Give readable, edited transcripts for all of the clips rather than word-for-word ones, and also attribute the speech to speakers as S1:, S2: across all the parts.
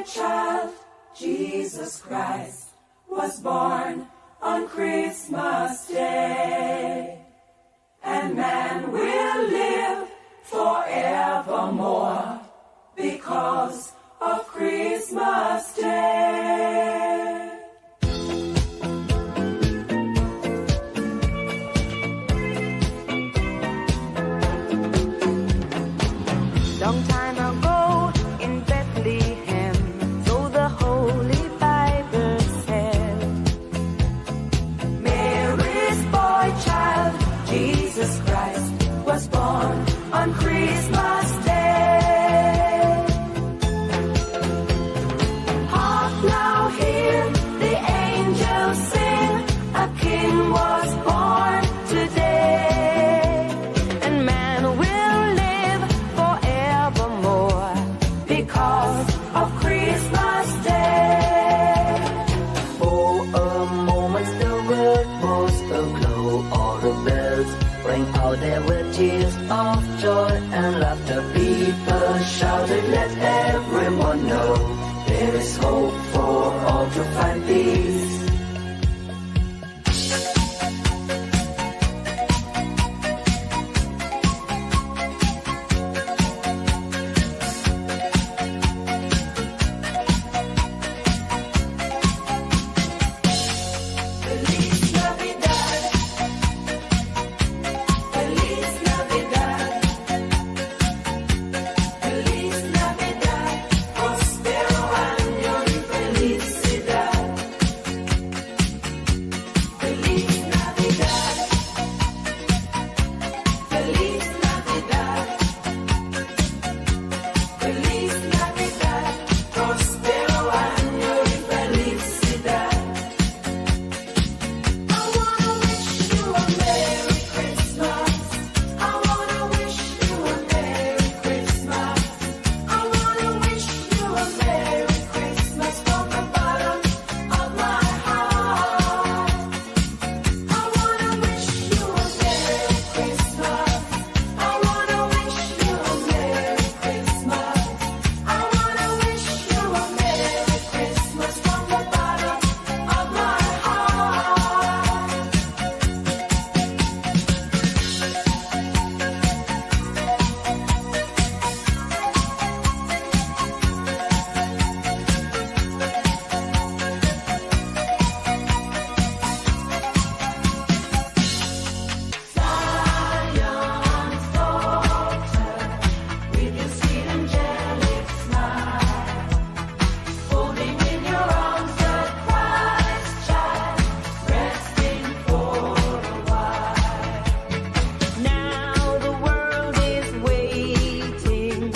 S1: boy child, Jesus Christ, was born on Christmas Day. And man will live forevermore because of Christmas Day.
S2: Long time ago in Bethlehem, so the Holy Bible said,
S1: Mary's boy child, Jesus Christ, was born on Christmas Day. Hark now, hear the angels sing, a king was born today.
S2: and man will live forevermore.
S1: Because of Christmas Day.
S3: For a moment the world was aglow, all the bells rang out, there were tears of joy and laughter. People shouted, let everyone know there is hope for all to find peace.
S1: Feliz Navidad. Feliz Navidad. Feliz Navidad. Prospero año y felicidad. Feliz Navidad. Feliz Navidad. Feliz Navidad. Prospero año y felicidad. I wanna wish you a Merry Christmas. I wanna wish you a Merry Christmas. I wanna wish you a Merry Christmas from the bottom of my heart. I wanna wish you a Merry Christmas. I wanna wish you a Merry Christmas. I wanna wish you a Merry Christmas from the bottom of my heart. Zion's daughter, with your sweet angelic smile, holding in your arms the Christ child, resting for a while.
S2: Now the world is waiting.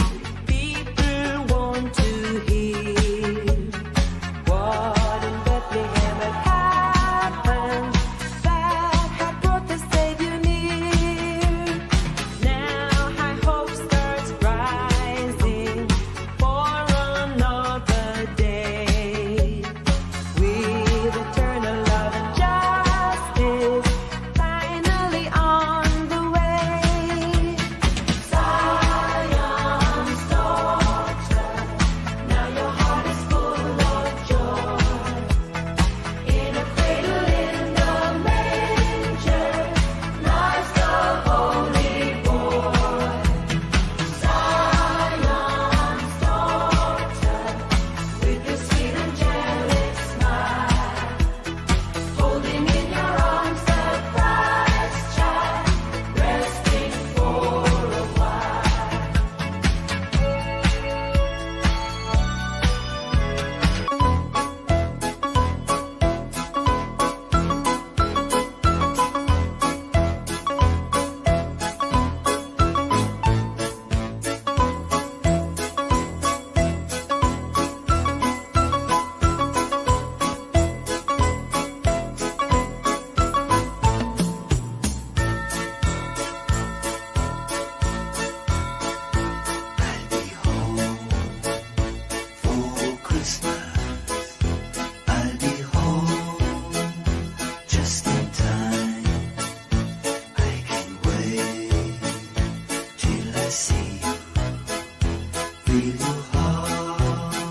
S2: People want to hear what in Bethlehem had happened that had brought the Savior near. Now high hope starts rising for another day, with eternal love and justice finally on the way.
S1: Zion's daughter, now your heart is full of joy. In a cradle in the manger lies the holy boy. Zion's daughter, with your sweet angelic smile, holding in your arms the Christ child, resting for a while.
S4: I'll be home for Christmas. I'll be home just in time. I can wait till I see you. Feel your heart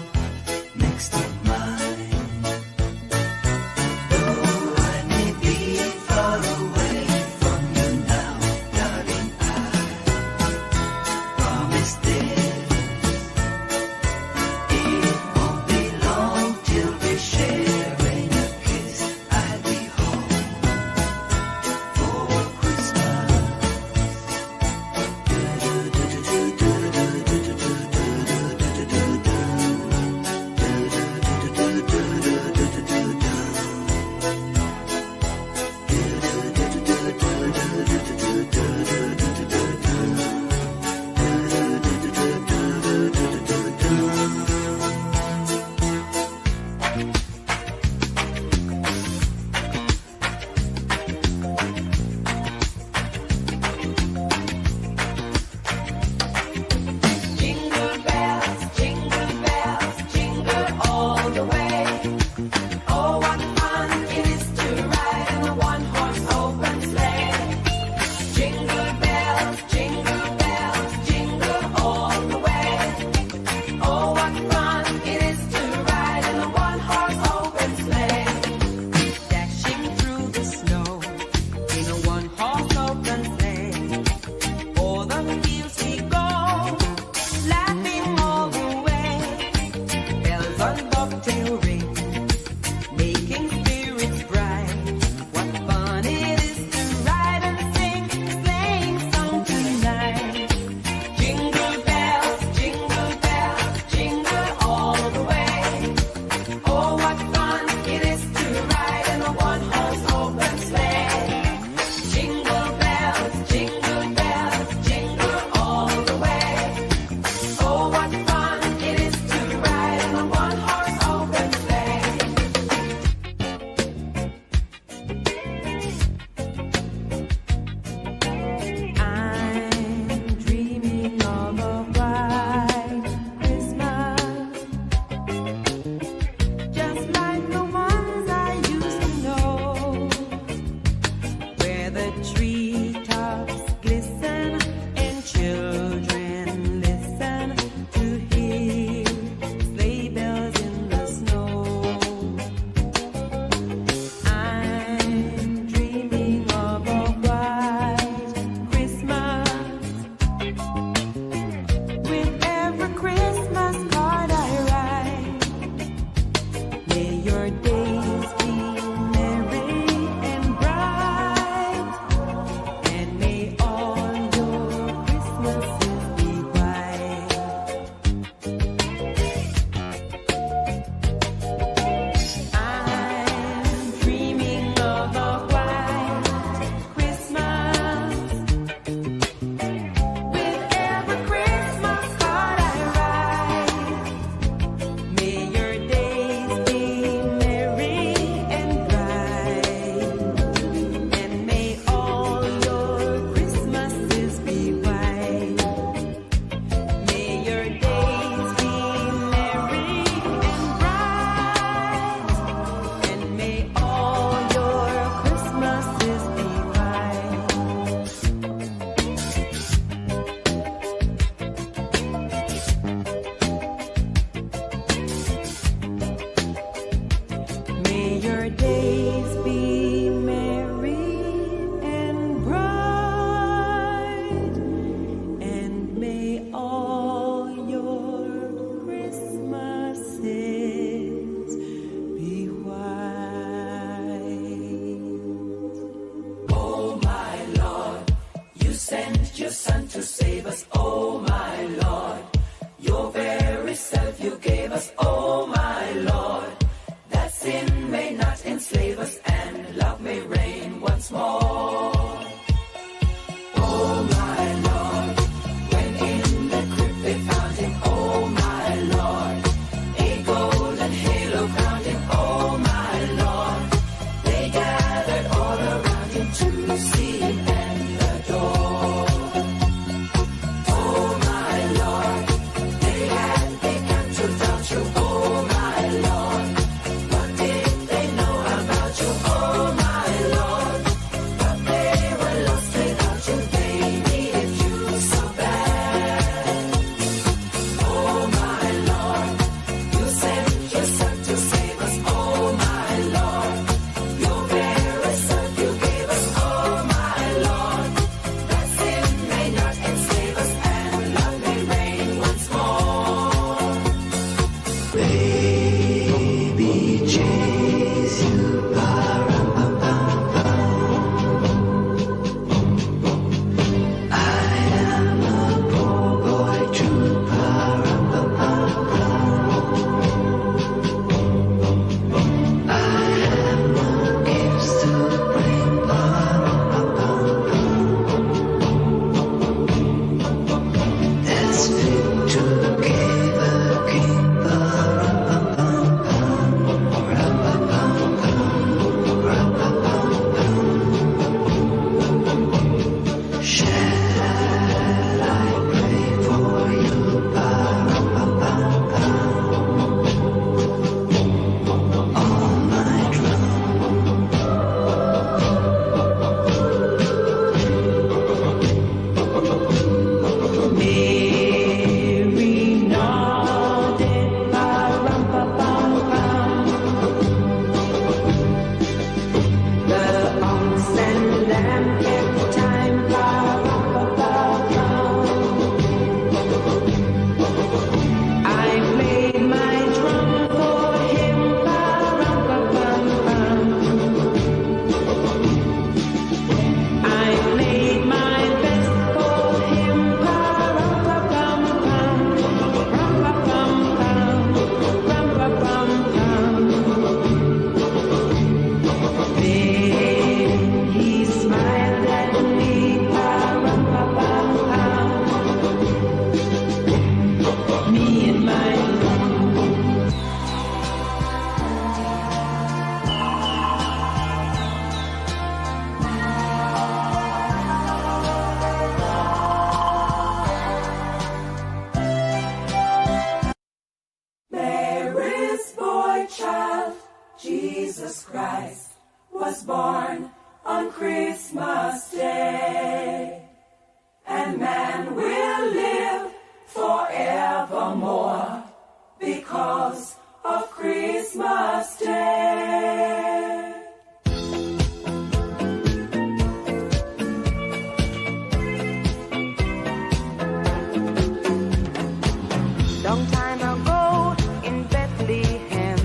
S2: Long time ago in Bethlehem,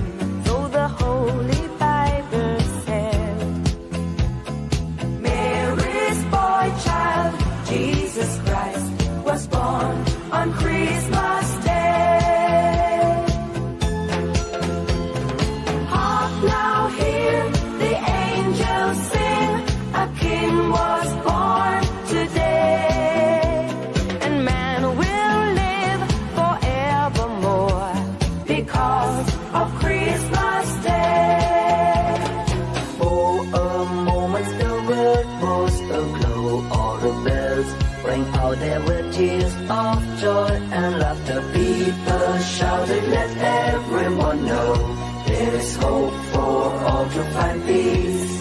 S2: so the Holy Bible said, Mary's boy child, Jesus Christ, was born on Christmas Day. Hark now, hear the angels sing, a king was born today, and man will live forevermore because of Christmas Day.
S3: For a moment the world was aglow, all the bells rang out, there were tears of joy and laughter. People shouted, let everyone know there is hope for all to find peace.